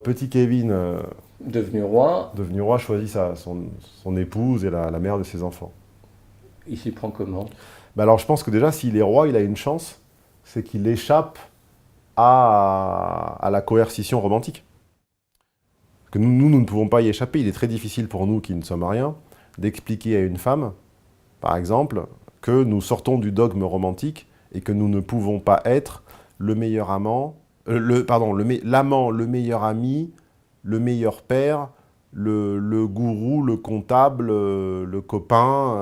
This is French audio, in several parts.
Petit Kevin, Devenu roi, choisit son épouse et la mère de ses enfants. il s'y prend comment? Bah alors je pense que déjà, s'il est roi, il a une chance, c'est qu'il échappe à la coercition romantique. Parce que nous ne pouvons pas y échapper. Il est très difficile pour nous qui ne sommes rien d'expliquer à une femme, par exemple, que nous sortons du dogme romantique et que nous ne pouvons pas être le meilleur amant, l'amant, le meilleur ami, le meilleur père, le gourou, le comptable, le copain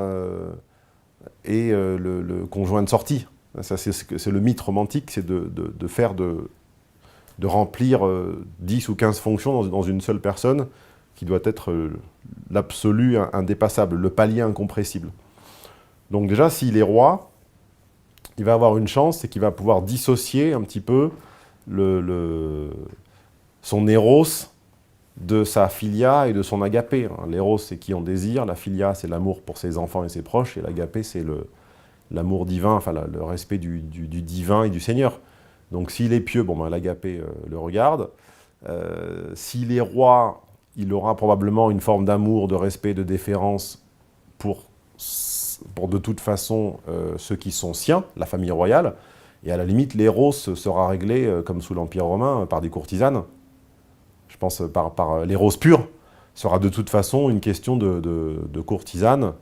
et le conjoint de sortie. Ça, c'est le mythe romantique, c'est de remplir 10 ou 15 fonctions dans une seule personne qui doit être l'absolu indépassable, le palier incompressible. Donc déjà, s'il est roi, il va avoir une chance, c'est qu'il va pouvoir dissocier un petit peu son éros de sa philia et de son agapé. L'éros, c'est qui on désire, la philia, c'est l'amour pour ses enfants et ses proches, et l'agapé, c'est l'amour divin, enfin le respect du divin et du Seigneur. Donc s'il est pieux, bon, ben, l'agapé le regarde. S'il est roi, il aura probablement une forme d'amour, de respect, de déférence pour de toute façon ceux qui sont siens, la famille royale. Et à la limite, l'éros sera réglé, comme sous l'Empire romain, par des courtisanes. Je pense par l'éros pur sera de toute façon une question de courtisanes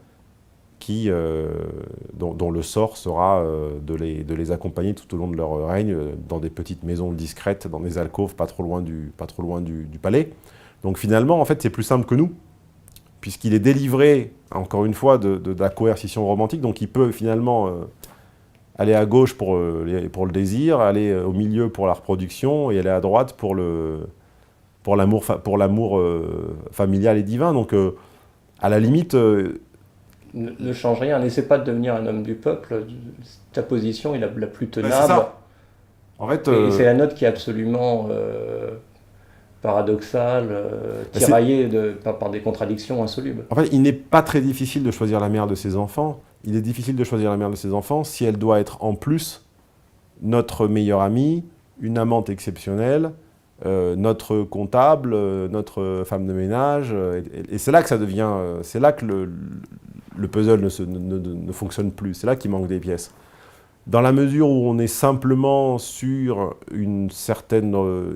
dont le sort sera de les accompagner tout au long de leur règne dans des petites maisons discrètes, dans des alcôves pas trop loin du palais. Donc finalement, en fait, c'est plus simple que nous, puisqu'il est délivré, encore une fois, de la coercition romantique, donc il peut finalement aller à gauche pour le désir, aller au milieu pour la reproduction, et aller à droite pour l'amour familial et divin. Donc à la limite, Ne change rien, n'essaie pas de devenir un homme du peuple. Ta position est la plus ben, c'est tenable. ça. En fait, Et c'est la note qui est absolument paradoxale, tiraillée par des contradictions insolubles. en fait, il n'est pas très difficile de choisir la mère de ses enfants. Il est difficile de choisir la mère de ses enfants si elle doit être en plus notre meilleure amie, une amante exceptionnelle, notre comptable, notre femme de ménage. Et c'est là que ça devient, c'est là que le puzzle ne fonctionne plus. C'est là qu'il manque des pièces. Dans la mesure où on est simplement sur une certaine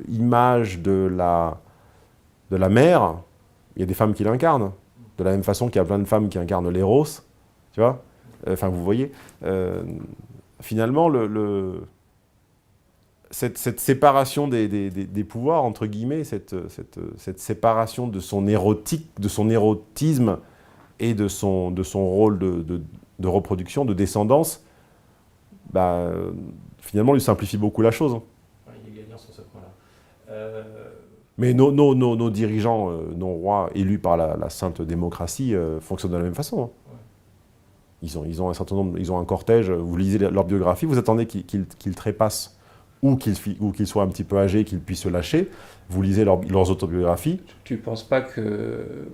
image de la mère, il y a des femmes qui l'incarnent. De la même façon qu'il y a plein de femmes qui incarnent l'éros, tu vois. Enfin, vous voyez. Finalement, cette séparation des pouvoirs, entre guillemets, cette séparation de son érotique, de son érotisme et de son rôle de reproduction, de descendance, bah, finalement, lui simplifie beaucoup la chose. Ouais, il est gagnant sur ce point-là. Mais nos dirigeants, nos rois élus par la sainte démocratie, fonctionnent de la même façon. Ouais. Ils ont un certain nombre, ils ont un cortège, vous lisez leur biographie, vous attendez qu'ils trépassent ou qu'ils soient un petit peu âgés, qu'ils puissent se lâcher, vous lisez leurs autobiographies. Tu penses pas que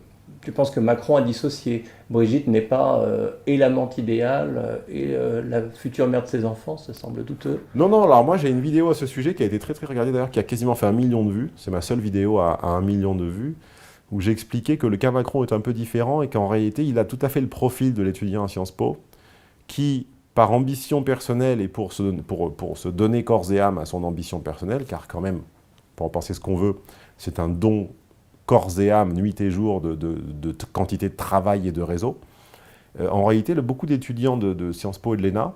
tu penses que Macron a dissocié. Brigitte n'est pas et l'amante idéale la future mère de ses enfants, ça semble douteux. Non, non, alors moi j'ai une vidéo à ce sujet qui a été très très regardée d'ailleurs, qui a quasiment fait 1 million de vues, c'est ma seule vidéo à 1 million de vues, où j'ai expliqué que le cas Macron est un peu différent et qu'en réalité il a tout à fait le profil de l'étudiant à Sciences Po, qui, par ambition personnelle et pour se donner corps et âme à son ambition personnelle, car quand même, pour en penser ce qu'on veut, c'est un don corps et âme, nuit et jour, de quantité de travail et de réseau. En réalité, beaucoup d'étudiants de Sciences Po et de l'ENA,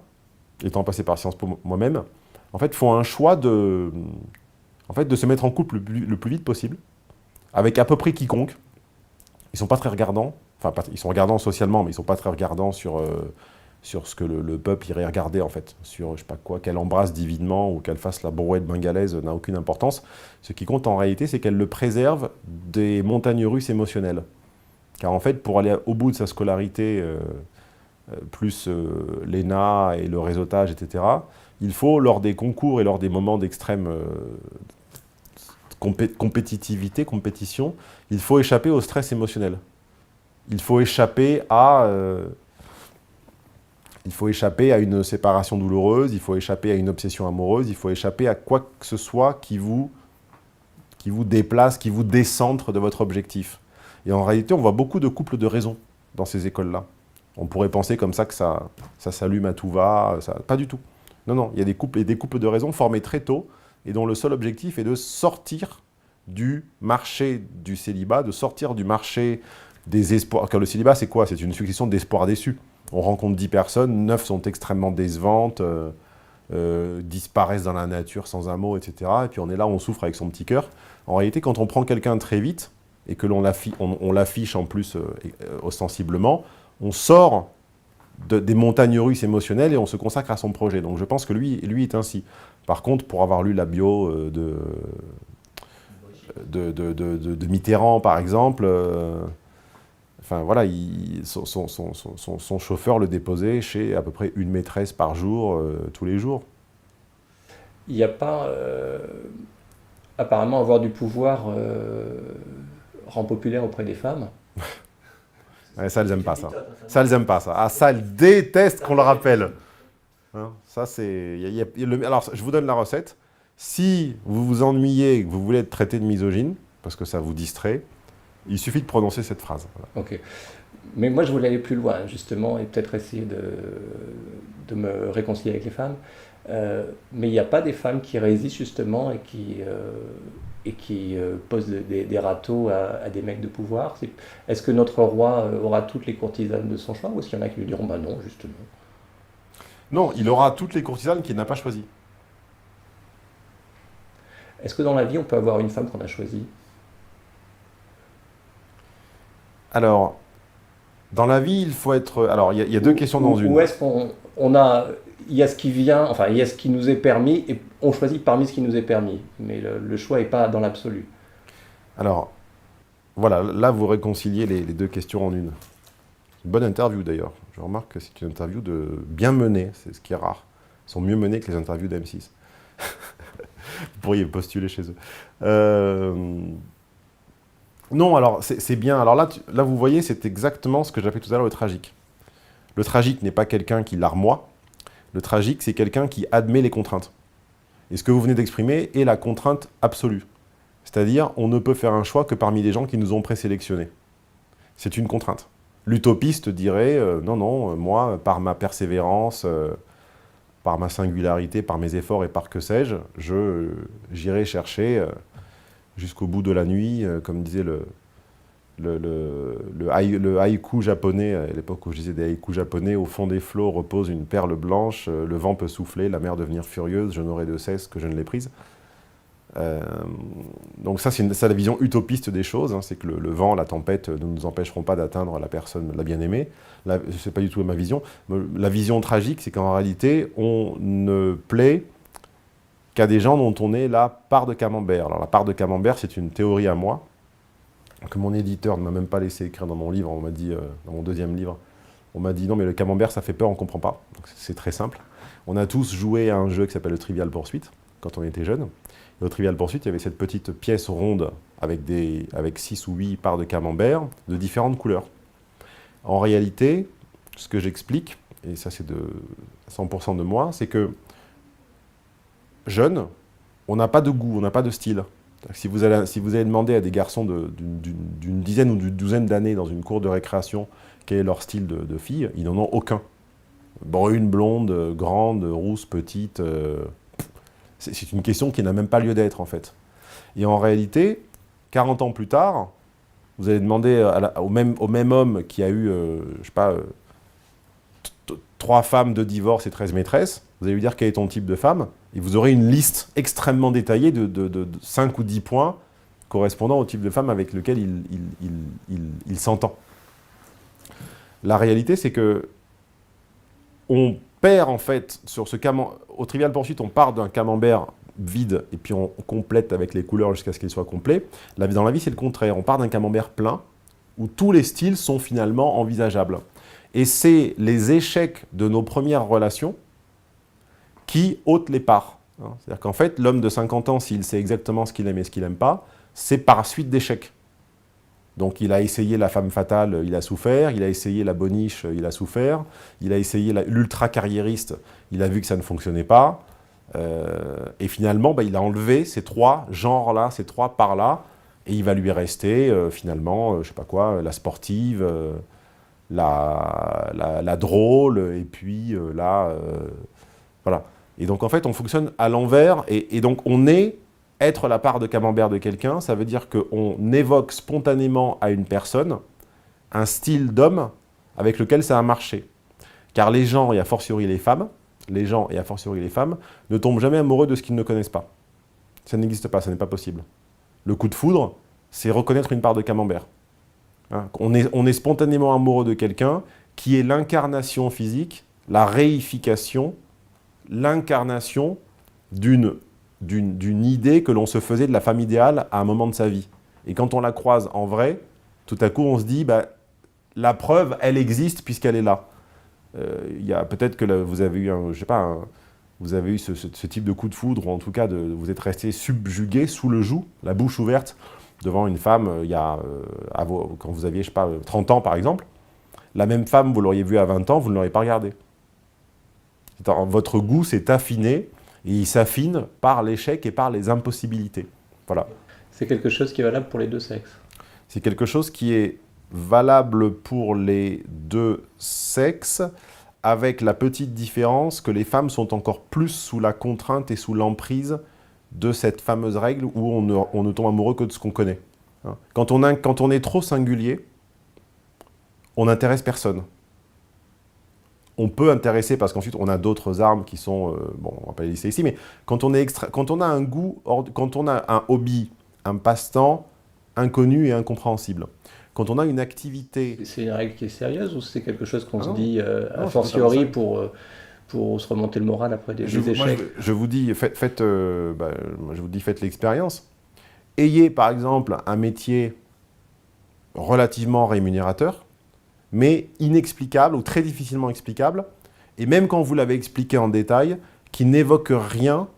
étant passé par Sciences Po moi-même, en fait, font un choix en fait, de se mettre en couple le plus vite possible, avec à peu près quiconque. Ils ne sont pas très regardants, enfin, ils sont regardants socialement, mais ils ne sont pas très regardants sur ce que le peuple irait regarder, en fait. Sur, je sais pas quoi, qu'elle embrasse divinement ou qu'elle fasse la brouette bengalaise n'a aucune importance. Ce qui compte en réalité, c'est qu'elle le préserve des montagnes russes émotionnelles. Car en fait, pour aller au bout de sa scolarité, plus l'ENA et le réseautage, etc., il faut, lors des concours et lors des moments d'extrême compétition, il faut échapper au stress émotionnel. Il faut échapper à une séparation douloureuse, il faut échapper à une obsession amoureuse, il faut échapper à quoi que ce soit qui vous déplace, qui vous décentre de votre objectif. Et en réalité, on voit beaucoup de couples de raison dans ces écoles-là. On pourrait penser comme ça que ça s'allume à tout va, pas du tout. Non, non, il y a des couples de raison formés très tôt et dont le seul objectif est de sortir du marché du célibat, de sortir du marché des espoirs. Car le célibat, c'est quoi? C'est une succession d'espoirs déçus. On rencontre 10 personnes, 9 sont extrêmement décevantes, disparaissent dans la nature sans un mot, etc. Et puis on est là, on souffre avec son petit cœur. En réalité, quand on prend quelqu'un très vite, et que l'on l'affiche en plus ostensiblement, on sort des montagnes russes émotionnelles et on se consacre à son projet. Donc je pense que lui est ainsi. Par contre, pour avoir lu la bio de Mitterrand, par exemple, enfin voilà, son chauffeur le déposait chez à peu près une maîtresse par jour, tous les jours. Il n'y a pas... apparemment, avoir du pouvoir rend populaire auprès des femmes. Ouais, ça, elles n'aiment pas ça. Ça, elles n'aiment pas ça. Ah, ça, elles détestent qu'on le rappelle. Hein, ça, c'est... Alors, je vous donne la recette. Si vous vous ennuyez et que vous voulez être traité de misogyne, parce que ça vous distrait, il suffit de prononcer cette phrase. Voilà. Ok. Mais moi, je voulais aller plus loin, justement, et peut-être essayer de me réconcilier avec les femmes. Mais il n'y a pas des femmes qui résistent, justement, et qui posent des râteaux à des mecs de pouvoir. Est-ce que notre roi aura toutes les courtisanes de son choix, ou est-ce qu'il y en a qui lui diront « bah non, justement ». Non, il aura toutes les courtisanes qu'il n'a pas choisies. Est-ce que dans la vie, on peut avoir une femme qu'on a choisie? Alors, dans la vie, il faut être... Alors, il y a deux questions dans une. Ou est-ce qu'on a... Il y a ce qui vient, enfin, il y a ce qui nous est permis, et on choisit parmi ce qui nous est permis. Mais le choix n'est pas dans l'absolu. Alors, voilà, là, vous réconciliez les deux questions en une. Bonne interview, d'ailleurs. Je remarque que c'est une interview bien menée, c'est ce qui est rare. Ils sont mieux menés que les interviews d'M6. Vous pourriez postuler chez eux. Non, alors, c'est bien. Alors là, vous voyez, c'est exactement ce que j'appelais tout à l'heure le tragique. Le tragique n'est pas quelqu'un qui larmoie. Le tragique, c'est quelqu'un qui admet les contraintes. Et ce que vous venez d'exprimer est la contrainte absolue. C'est-à-dire, on ne peut faire un choix que parmi les gens qui nous ont présélectionnés. C'est une contrainte. L'utopiste dirait, non, non, moi, par ma persévérance, par ma singularité, par mes efforts et par que sais-je, j'irai chercher jusqu'au bout de la nuit, comme disait le haïku japonais, à l'époque où je disais des haïkus japonais, au fond des flots repose une perle blanche, le vent peut souffler, la mer devenir furieuse, je n'aurai de cesse que je ne l'ai prise. Donc ça, c'est la vision utopiste des choses, hein, c'est que le vent, la tempête ne nous empêcheront pas d'atteindre la personne, la bien-aimée. Ce n'est pas du tout ma vision. La vision tragique, c'est qu'en réalité, on ne plaît qu'à des gens dont on est la part de camembert. Alors la part de camembert, c'est une théorie à moi, que mon éditeur ne m'a même pas laissé écrire dans mon livre, on m'a dit, dans mon deuxième livre, on m'a dit non mais le camembert ça fait peur, on ne comprend pas. C'est très simple. On a tous joué à un jeu qui s'appelle le Trivial Pursuit, quand on était jeune. Et au Trivial Pursuit, il y avait cette petite pièce ronde avec 6 ou 8 parts de camembert de différentes couleurs. En réalité, ce que j'explique, et ça c'est de 100% de moi, c'est que jeune, on n'a pas de goût, on n'a pas de style. Si vous allez demander à des garçons d'une dizaine ou d'une douzaine d'années dans une cour de récréation quel est leur style de fille, ils n'en ont aucun. Brune, blonde, grande, rousse, petite. C'est une question qui n'a même pas lieu d'être, en fait. Et en réalité, 40 ans plus tard, vous allez demander au même homme qui a eu, je sais pas, 3 femmes de divorce et 13 maîtresses, vous allez lui dire quel est ton type de femme, et vous aurez une liste extrêmement détaillée de 5 ou 10 points correspondant au type de femme avec lequel il s'entend. La réalité, c'est que on perd en fait sur ce au Trivial Pursuit, on part d'un camembert vide et puis on complète avec les couleurs jusqu'à ce qu'il soit complet. Dans la vie, c'est le contraire. On part d'un camembert plein où tous les styles sont finalement envisageables. Et c'est les échecs de nos premières relations qui ôtent les parts. C'est-à-dire qu'en fait, l'homme de 50 ans, s'il sait exactement ce qu'il aime et ce qu'il n'aime pas, c'est par suite d'échecs. Donc il a essayé la femme fatale, il a souffert, il a essayé la boniche, il a souffert, il a essayé l'ultra carriériste, il a vu que ça ne fonctionnait pas, Et finalement, il a enlevé ces 3 genres-là, ces 3 parts-là, et il va lui rester finalement, je sais pas quoi, la sportive, la drôle, et puis voilà. Et donc en fait, on fonctionne à l'envers, et donc on est être la part de camembert de quelqu'un, ça veut dire qu'on évoque spontanément à une personne un style d'homme avec lequel ça a marché. Car les gens, et a fortiori les femmes, ne tombent jamais amoureux de ce qu'ils ne connaissent pas. Ça n'existe pas, ça n'est pas possible. Le coup de foudre, c'est reconnaître une part de camembert. Hein, on est spontanément amoureux de quelqu'un qui est l'incarnation physique, la réification, l'incarnation d'une idée que l'on se faisait de la femme idéale à un moment de sa vie. Et quand on la croise en vrai, tout à coup on se dit, la preuve, elle existe puisqu'elle est là. Il y a peut-être que vous avez eu vous avez eu ce type de coup de foudre, ou en tout cas vous êtes resté subjugué sous le joug, la bouche ouverte, devant une femme quand vous aviez, je sais pas, 30 ans par exemple. La même femme, vous l'auriez vue à 20 ans, vous ne l'auriez pas regardée. Votre goût s'est affiné, et il s'affine par l'échec et par les impossibilités. Voilà. C'est quelque chose qui est valable pour les deux sexes. C'est quelque chose qui est valable pour les deux sexes, avec la petite différence que les femmes sont encore plus sous la contrainte et sous l'emprise de cette fameuse règle où on ne tombe amoureux que de ce qu'on connaît. Quand on est trop singulier, on n'intéresse personne. On peut intéresser parce qu'ensuite on a d'autres armes qui sont, on va pas les lister ici, mais quand on a un goût, quand on a un hobby, un passe-temps inconnu et incompréhensible, quand on a une activité... C'est une règle qui est sérieuse ou c'est quelque chose qu'on se dit a fortiori pour se remonter le moral après des échecs? Moi, je vous dis, faites l'expérience. Ayez par exemple un métier relativement rémunérateur, mais inexplicable ou très difficilement explicable, et même quand vous l'avez expliqué en détail, qui n'évoque rien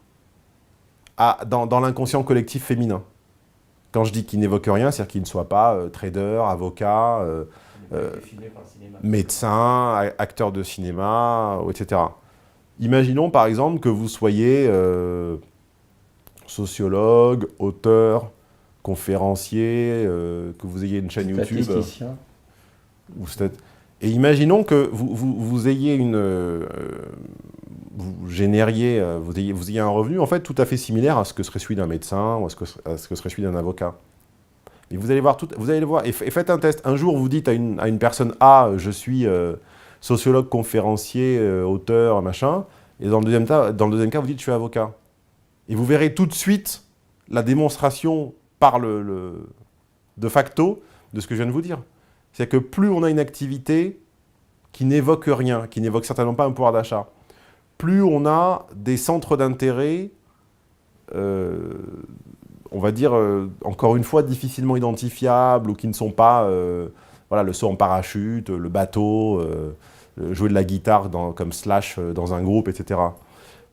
dans l'inconscient collectif féminin. Quand je dis qu'il n'évoque rien, c'est-à-dire qu'il ne soit pas trader, avocat, médecin, acteur de cinéma, etc. Imaginons par exemple que vous soyez sociologue, auteur, conférencier, que vous ayez une chaîne YouTube. Statisticien. Et imaginons que vous ayez vous génériez, vous ayez un revenu en fait tout à fait similaire à ce que serait celui d'un médecin ou à ce que serait celui d'un avocat. Et vous allez voir et faites un test. Un jour, vous dites à une personne A, je suis sociologue, conférencier, auteur, machin, et dans le deuxième cas, vous dites je suis avocat. Et vous verrez tout de suite la démonstration par de facto de ce que je viens de vous dire. C'est-à-dire que plus on a une activité qui n'évoque rien, qui n'évoque certainement pas un pouvoir d'achat, plus on a des centres d'intérêt, on va dire, encore une fois, difficilement identifiables ou qui ne sont pas le saut en parachute, le bateau, jouer de la guitare comme Slash dans un groupe, etc.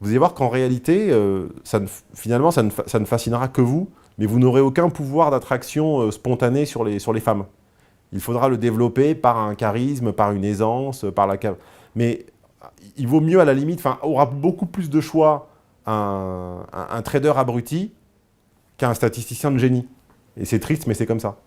Vous allez voir qu'en réalité, finalement, ça ne fascinera que vous, mais vous n'aurez aucun pouvoir d'attraction spontané sur les femmes. Il faudra le développer par un charisme, par une aisance, mais il vaut mieux à la limite, aura beaucoup plus de choix un trader abruti qu'un statisticien de génie. Et c'est triste, mais c'est comme ça.